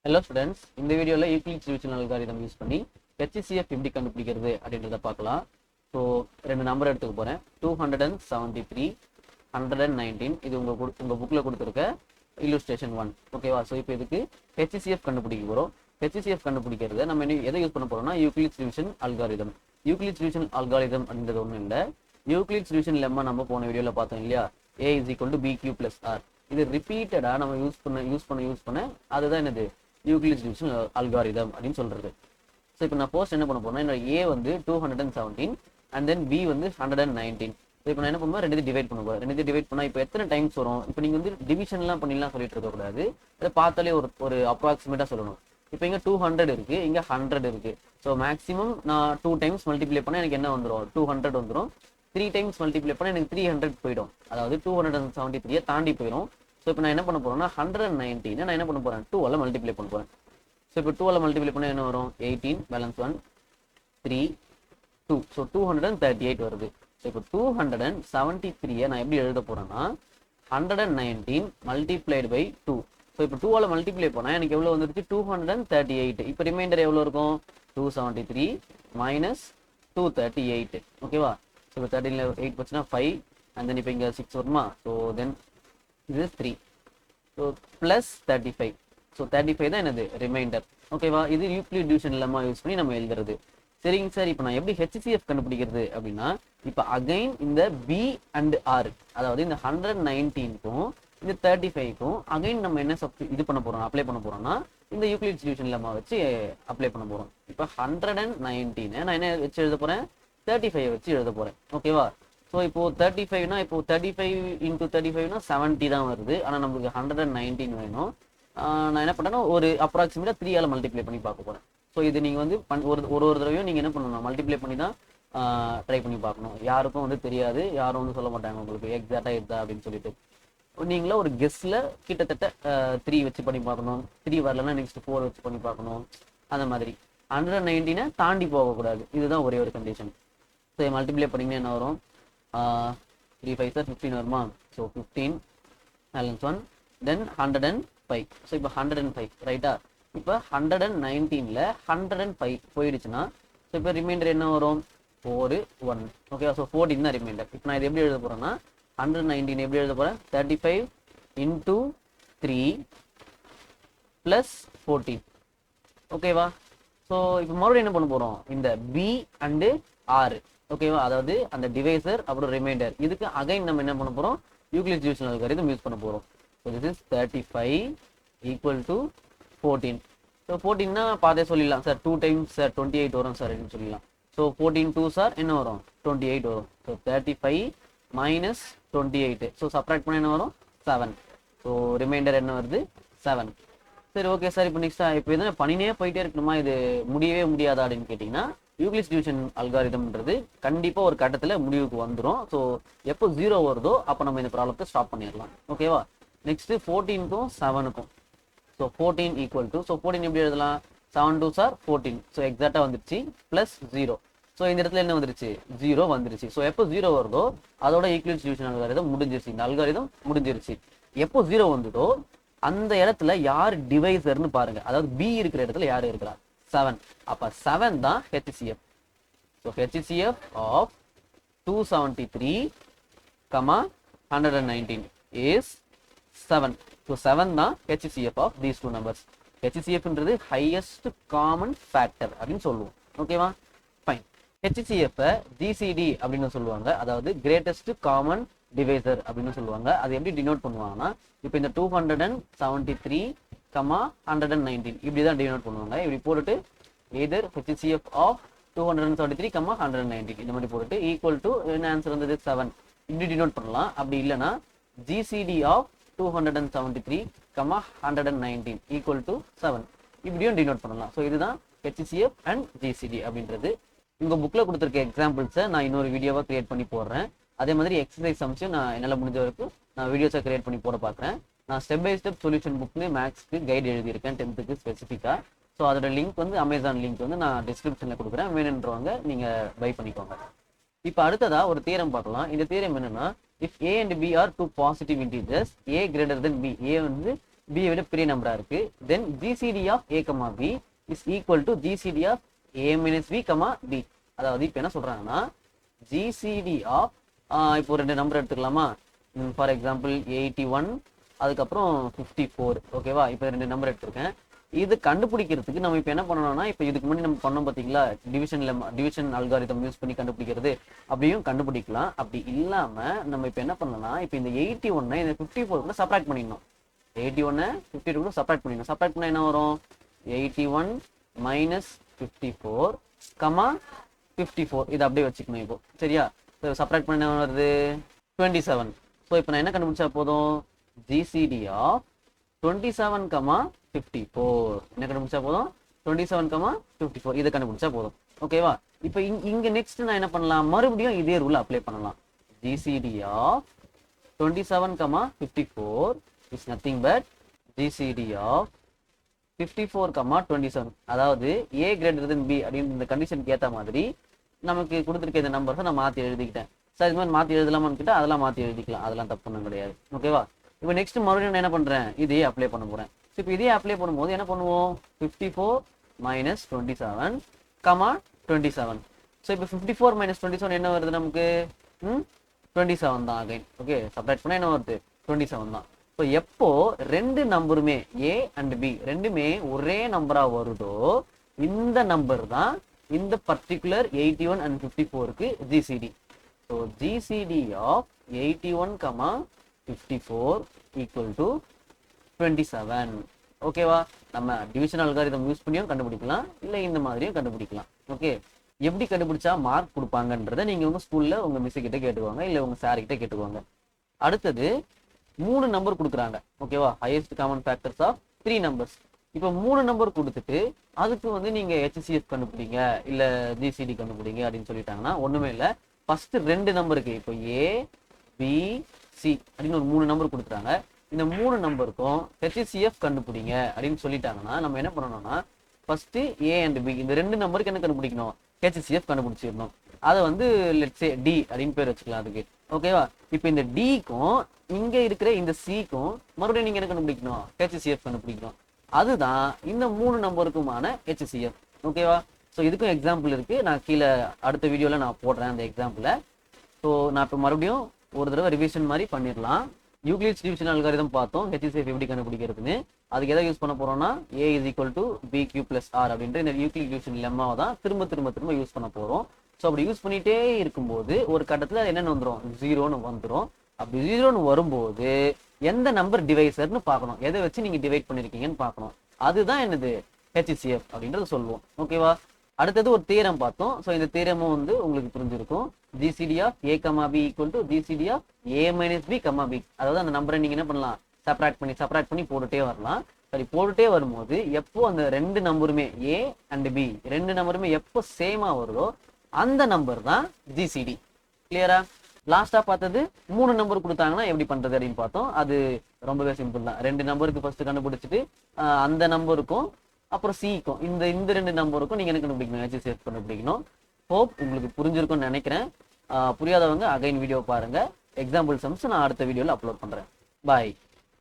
Hello students, இந்த வீடியோல Euclid's division algorithm use பண்ணி HCF எப்படி கண்டுபிடிக்கிறது அப்படின்றத பார்க்கலாம். ஸோ ரெண்டு நம்பர் எடுத்துக்க போறேன். 273 119 இது உங்க புக்ல கொடுத்துருக்க illustration 1. ஓகேவா? ஸோ இப்போ இதுக்கு HCF கண்டுபிடிக்க போறோம். HCF கண்டுபிடிக்கிறது நம்ம எதை யூஸ் பண்ண போறோம்னா Euclid's division algorithm. Euclid's division algorithm அப்படின்றது ஒன்றும் இல்லை. யூக்ளிட்ஸ் டிவிஷன் லெம்மா நம்ம போன வீடியோல பார்த்தோம் இல்லையா? A is equal to BQ plus R. இது ரிப்பீட்டடா நம்ம யூஸ் பண்ண அதுதான் என்னது யூக்ளிட்ஸ் டிவிஷன் அல்காரிதம் அப்படின்னு சொல்றது. ஸோ இப்போ நான் ஃபர்ஸ்ட் என்ன பண்ண போறேன்னா என்னோட A வந்து 217 அண்ட் தென் B வந்து 119. ஸோ இப்போ நான் என்ன பண்ணுவேன், ரெண்டு டிவைட் பண்ண போறேன். ரெண்டு டிவைட் பண்ணா இப்போ எத்தனை டைம்ஸ் வரும்? இப்போ நீங்க வந்து டிவிஷன்லாம் பண்ணிலாம் சொல்லிட்டு இருக்க கூடாது. அதை பார்த்தாலே ஒரு அப்ராக்சிமேட்டா சொல்லணும். இப்போ இங்க 200 இருக்கு, இங்க 100 இருக்கு. ஸோ மேக்ஸிமம் நான் 2 டைம்ஸ் மல்டிப்ளை பண்ணா எனக்கு என்ன வந்துடும்? 200 வந்துடும். 3 டைம்ஸ் மல்டிப்ளை பண்ணா எனக்கு 300 போயிடும். அதாவது 273 தாண்டி போயிடும். ஸோ இப்போ நான் என்ன பண்ண போறேன்னா 119 நான் என்ன பண்ண போறேன், 2 மல்டிப்ளை பண்ண போறேன். ஸோ இப்போ 2 மல்டிப்ளை பண்ணா என்ன வரும்? 18 பேலன்ஸ் 1 3 2. ஸோ 238 வருது. ஸோ இப்போ 273 நான் எப்படி எழுத போறேன்னா 119 மல்டிப்ளைடு பை 2. ஸோ இப்போ 2 மல்டிப்ளை பண்ணா எனக்கு எவ்வளவு வந்துருச்சு? 238. இப்போ ரிமைண்டர் எவ்வளவு இருக்கும்? 273 மைனஸ் 238. ஓகேவா? ஸோ இப்போ 13 8 போச்சுன்னா 5 அண்ட் தென் இப்போ இங்கே 6 வருமா? ஸோ தென் இது 3. So plus 35. ஸோ 35 தான் என்னது ரிமைண்டர். ஓகேவா? இது யூக்ளிட் டிவிஷன் லெம்மா யூஸ் பண்ணி நம்ம எழுதுறது. சரிங்க சார், இப்போ நான் எப்படி HCF கண்டுபிடிக்கிறது அப்படின்னா இப்போ அகைன் இந்த B அண்ட் R, அதாவது இந்த 119க்கும் இந்த 35க்கும் அகைன் நம்ம என்ன இது பண்ண போறோம், அப்ளை பண்ண போறோம்னா இந்த யூக்ளிட்ஸ் டிவிஷன் லெம்மா வச்சு அப்ளை பண்ண போறோம். இப்போ 119 நான் என்ன வச்சு எழுத போறேன்? 35 வச்சு எழுத போறேன். ஓகேவா? ஸோ இப்போ 35னா இப்போ 35 இன்டூ 35னா 70 தான் வருது. ஆனால் நம்மளுக்கு 119 வேணும். நான் என்ன பண்ணேன்னா ஒரு அப்ராக்சிமேட்டாக 3 மல்டிப்ளை பண்ணி பார்க்க போறேன். ஸோ இது நீங்கள் வந்து ஒரு தடவையும் நீங்கள் என்ன பண்ணணும், மல்டிப்ளை பண்ணி தான் ட்ரை பண்ணி பார்க்கணும். யாருக்கும் வந்து தெரியாது, யாரும் வந்து சொல்ல மாட்டாங்க உங்களுக்கு எக்ஸாக்டாக இருந்தா அப்படின்னு சொல்லிட்டு. நீங்களே ஒரு கெஸ்ஸில் கிட்டத்தட்ட 3 வச்சு பண்ணி பார்க்கணும். 3 வரலன்னா நெக்ஸ்ட் 4 வச்சு பண்ணி பார்க்கணும். அந்த மாதிரி 119 தாண்டி போகக்கூடாது. இதுதான் ஒரே ஒரு கண்டிஷன். ஸோ மல்டிப்ளை பண்ணிங்கன்னா என்ன வரும்? 3 5 சார் 15 வருமா? ஸோ 15 பேலன்ஸ் 1 தென் 105. ஸோ இப்போ 105 ரைட்டா? இப்போ 119ல் 105 போயிடுச்சுன்னா ஸோ இப்போ ரிமைண்டர் என்ன வரும்? 4 1. ஓகேவா? ஸோ 14 தான் ரிமைண்டர். இப்போ நான் இது எப்படி எழுத போறேன்னா 119 எப்படி எழுத போறேன்? 35 இன்டூ 3 ப்ளஸ் 14. ஓகேவா? ஸோ இப்போ மறுபடியும் என்ன பண்ண போறோம்? இந்த B அண்டு R, ஓகேவா? அதாவது அந்த டிவைசர் அப்புறம் ரிமைண்டர், இதுக்கு அகைன் நம்ம என்ன பண்ண போறோம்? யூக்ளிட்ஸ் டிவிஷன் அல்காரிதம் யூஸ் பண்ண போறோம். So this is 35 equal to 14. So 14னா பார்த்தே சொல்லிடலாம் சார், 2 டைம்ஸ் சார் 28 வரும் சார் அப்படின்னு சொல்லிடலாம். ஸோ 14 2 சார் என்ன வரும்? 28 வரும். So 35 minus 28. ஸோ சப்ராக்ட் பண்ண என்ன வரும்? 7. ஸோ ரிமைண்டர் என்ன வருது? 7. சரி, ஓகே சார். இப்போ நெக்ஸ்ட் இப்போ எதுவும் பண்ணினே போயிட்டே இருக்கணுமா, இது முடியவே முடியாதா அப்படின்னு கேட்டிங்கன்னா யூக்ளிட்ஸ் டிவிஷன் அல்காரிதம்ன்றது கண்டிப்பாக ஒரு கட்டத்தில் முடிவுக்கு வந்துடும். ஸோ எப்போ 0 வருதோ அப்போ நம்ம இந்த ப்ராப்ளத்தை ஸ்டாப் பண்ணிடலாம். ஓகேவா? நெக்ஸ்ட் 14க்கும் 7க்கும். ஸோ 14 ஈக்குவல் டு, ஸோ 14 எப்படி எழுதலாம்? 7 2 சார் 14. ஸோ எக்ஸாக்டாக வந்துருச்சு ப்ளஸ் 0. ஸோ இந்த இடத்துல என்ன வந்துருச்சு? 0 வந்துருச்சு. ஸோ எப்போ 0 வருதோ அதோட யூக்ளிட்ஸ் டிவிஷன் அல்காரிதம் முடிஞ்சிருச்சு. இந்த அல்காரிதம் முடிஞ்சிருச்சு. எப்போ 0 வந்ததோ அந்த இடத்துல யார் டிவைசர்னு பாருங்க. அதாவது B இருக்கிற இடத்துல யார் இருக்கிறா? 7. அப்ப 7 தான் HCF. So HCF of 273, 119 is 7. So 7 தான் HCF of these two numbers. HCF ன்றது highest common factor அப்படின்னு சொல்லுவோம். ஓகேவா? ஃபைன். HCF GCD அப்படின்னு சொல்லுவாங்க. அதாவது greatest common divisor அப்படின்னு சொல்லுவாங்க. அது எப்படி டினோட் பண்ணுவாங்கன்னா இப்போ இந்த 273, 119 இப்படி தான் டினோட் பண்ணுவாங்க. இப்படி போட்டுட்டு either HCF of 273, 119 இந்த மாதிரி போட்டுட்டு ஈக்குவல் டு என்ன ஆன்சர் வந்தது? 7. இப்படி டினோட் பண்ணலாம். அப்படி இல்லைன்னா GCD of 273, 119 ஈக்குவல் டு 7 இப்படியும் டினோட் பண்ணலாம். ஸோ இதுதான் HCF அண்ட் GCD அப்படின்றது. உங்க புக்ல கொடுத்துருக்க எக்ஸாம்பிள்ஸை நான் இன்னொரு வீடியோவா கிரியேட் பண்ணி போடுறேன். அதே மாதிரி எக்ஸசைஸ் சம்ஸையும் நான் என்னால் முடிஞ்ச வரைக்கும் நான் வீடியோஸை கிரியேட் பண்ணி போட பார்க்குறேன். நான் ஸ்டெப் பை ஸ்டெப் சொல்யூஷன் புக்னு மேக்ஸ்க்கு கைடு எழுதியிருக்கேன் 10th ஸ்பெசிஃபிக்காக. ஸோ அதோட லிங்க் வந்து அமேசான் லிங்க் வந்து நான் டிஸ்கிரிப்ஷனில் கொடுக்குறேன். வேணுன்றவங்க நீங்கள் பை பண்ணிக்கோங்க. இப்போ அடுத்ததா ஒரு தியரம் பார்க்கலாம். இந்த தியரம் என்னன்னா, if A and B are two positive integers, A greater than B, A வந்து b விட பெரிய நம்பரா இருக்கு. Then GCD of a, b is equal to GCD of a minus b, b. அதாவது இப்போ என்ன சொல்றாங்கன்னா ஜிசிடி ஆஃப் இப்போ ரெண்டு நம்பர் எடுத்துக்கலாமா? ஃபார் எக்ஸாம்பிள் 81 அதுக்கப்புறம் 54. ஓகேவா? இப்போ ரெண்டு நம்பர் எடுத்திருக்கேன். இது கண்டுபிடிக்கிறதுக்கு நம்ம இப்போ என்ன பண்ணணும்னா, இப்போ இதுக்கு முன்னாடி நம்ம பண்ணோம் பார்த்தீங்களா, டிவிஷன் அல்காரிதம் யூஸ் பண்ணி கண்டுபிடிக்கிறது, அப்படியும் கண்டுபிடிக்கலாம். அப்படி இல்லாம நம்ம இப்போ என்ன பண்ணலாம், இப்போ இந்த 81 இந்த 54 கூட சப்ராக்ட் பண்ணிடணும். 81 52 கூட சப்ராக்ட் பண்ணிடணும். சப்ராக்ட் பண்ணா என்ன வரும்? 81 minus 54, 54. இது அப்படியே வச்சுக்கணும் இப்போ. சரியா? சப்ராக்ட் பண்ண என்ன வருது? 27. ஸோ இப்போ நான் என்ன கண்டுபிடிச்சா போதும்? GCD of 27, 54. என்ன கண்டுபிடிச்சா போதும்? 27, 54. இதை கண்டுபிடிச்சா போதும். ஓகேவா? இப்போ இங்க நெக்ஸ்ட் நான் என்ன பண்ணலாம்? மறுபடியும் இதே ரூல் அப்ளை பண்ணலாம். GCD of 27, 54 is nothing but GCD of 54, 27. அதாவது a greater than b அப்படின்னு இந்த கண்டிஷனுக்கு ஏற்ற மாதிரி நமக்கு கொடுத்துருக்க இந்த நம்பர்ஸை நான் மாற்றி எழுதிக்கிட்டேன். சார் இது மாதிரி மாற்றி எழுதலாமான்னு கேட்டால் அதெல்லாம் மாற்றி எழுதிக்கலாம். அதெல்லாம் தப்பு ஒன்றும் கிடையாது. ஓகேவா? இப்போ நெக்ஸ்ட் மறுபடியும் நான் என்ன பண்ணுறேன்? இதே அப்ளை பண்ண போகிறேன். ஸோ இப்போ இதே அப்ளை பண்ணும்போது என்ன பண்ணுவோம்? 54 minus 27, 27. ஸோ இப்போ 54 minus 27 என்ன வருது நமக்கு? 27 தான் அகைன். ஓகே, சப்ராக்ட் பண்ணால் என்ன வருது? 27 தான். ஸோ எப்போ ரெண்டு நம்பருமே a அண்ட் b ரெண்டுமே ஒரே நம்பரா வருதோ இந்த நம்பர் தான் இந்த பர்டிகுலர் 81 and 54க்கு GCD. So GCD of 81, 54 equal to 27. ஓகேவா? நம்ம டிவிஷன் அல்காரிதம் யூஸ் பண்ணியும் கண்டுபிடிக்கலாம், இல்லை இந்த மாதிரியும் கண்டுபிடிக்கலாம். ஓகே, எப்படி கண்டுபிடிச்சா மார்க் கொடுப்பாங்கன்றதை நீங்க உங்க ஸ்கூல்ல உங்க மிஸ் கிட்ட கேட்டுக்குவாங்க, இல்லை உங்க சார் கிட்ட கேட்டுக்குவாங்க. அடுத்தது 3 நம்பர் கொடுக்குறாங்க. ஓகேவா? Highest common factors of 3 numbers. இப்போ 3 நம்பர் கொடுத்துட்டு அதுக்கு வந்து நீங்க HCF கண்டுபிடிங்க இல்ல ஜிசிடி கண்டுபிடிங்க அப்படின்னு சொல்லிட்டாங்கன்னா ஒண்ணுமே இல்லை. ஃபர்ஸ்ட் 2 நம்பருக்கு இப்போ A, B, C அப்படின்னு ஒரு 3 நம்பர் கொடுத்துட்டாங்க. இந்த 3 நம்பருக்கும் HCF கண்டுபிடிங்க அப்படின்னு சொல்லிட்டாங்கன்னா நம்ம என்ன பண்ணணும்னா ஃபர்ஸ்ட் A and B இந்த 2 நம்பருக்கு என்ன கண்டுபிடிக்கணும்? HCF கண்டுபிடிச்சிடணும். அதை வந்து லெட்ஸ் சே D அப்படின்னு பேர் வச்சுக்கலாம் அதுக்கு. ஓகேவா? இப்போ இந்த Dக்கும் இங்க இருக்கிற இந்த Cக்கும் மறுபடியும் நீங்க என்ன கண்டுபிடிக்கணும்? HCF கண்டுபிடிக்கணும். அதுதான் இந்த 3 நம்பருக்குமான HCF. ஓகேவா? ஸோ இதுக்கும் எக்ஸாம்பிள் இருக்கு. நான் கீழே அடுத்த வீடியோல நான் போடுறேன் அந்த எக்ஸாம்பிளை. ஸோ நான் இப்போ மறுபடியும் ஒரு தடவை ரிவிஷன் மாதிரி பண்ணிடலாம். யூக்ளிட்ஸ் டிவிஷன் அல்காரிதம் பார்த்தோம், HCF எப்படி கண்டுபிடிக்கிறதுன்னு. அதுக்கு எதை யூஸ் பண்ண போறோம்னா A is equal to BQ plus R அப்படின்ற இந்த யூக்ளிட் டிவிஷன் லெம்மாவை தான் திரும்ப யூஸ் பண்ண போறோம். ஸோ அப்படி யூஸ் பண்ணிட்டே இருக்கும்போது ஒரு கட்டத்தில் அது என்னென்னு வந்துடும்? 0ன்னு வந்துடும். அப்படி 0ன்னு வரும்போது எந்த நம்பர் டிவைசர்னு பார்க்கணும், எதை வச்சு நீங்க டிவைட் பண்ணிருக்கீங்கன்னு பார்க்கணும். அதுதான் என்னது? HCF அப்படின்றது சொல்லுவோம். ஓகேவா? அடுத்தது ஒரு தியரம் பார்த்தோம். ஸோ இந்த தியரமும் வந்து உங்களுக்கு புரிஞ்சிருக்கும். GCD of A, B equal to GCD of A minus B, B. அதாவது அந்த நம்பரை நீங்க என்ன பண்ணலாம்? சப்ராக்ட் பண்ணி போட்டுட்டே வரலாம். சரி, போட்டுட்டே வரும்போது எப்போ அந்த 2 நம்பருமே A and B 2 நம்பருமே எப்போ சேமா வருதோ அந்த நம்பர் தான் ஜிசிடி. கிளியரா? லாஸ்டா பார்த்தது 3 நம்பர் கொடுத்தாங்கன்னா எப்படி பண்றது அப்படின்னு பார்த்தோம். அது ரொம்பவே சிம்பிள் தான். 2 நம்பருக்கு ஃபர்ஸ்ட் கண்டுபிடிச்சிட்டு அந்த நம்பருக்கும் அப்புறம் சிக்கும் இந்த 2 நம்பருக்கும் நீங்க என்ன கண்டுபிடிக்கணும்? HCF கண்டுபிடிக்கணும். ஹோப் உங்களுக்கு புரிஞ்சிருக்கும்னு நினைக்கிறேன். புரியாதவங்க அகைன் வீடியோ பாருங்க. எக்ஸாம்பிள் சம்ஸ் நான் அடுத்த வீடியோல அப்லோட் பண்றேன். பாய்.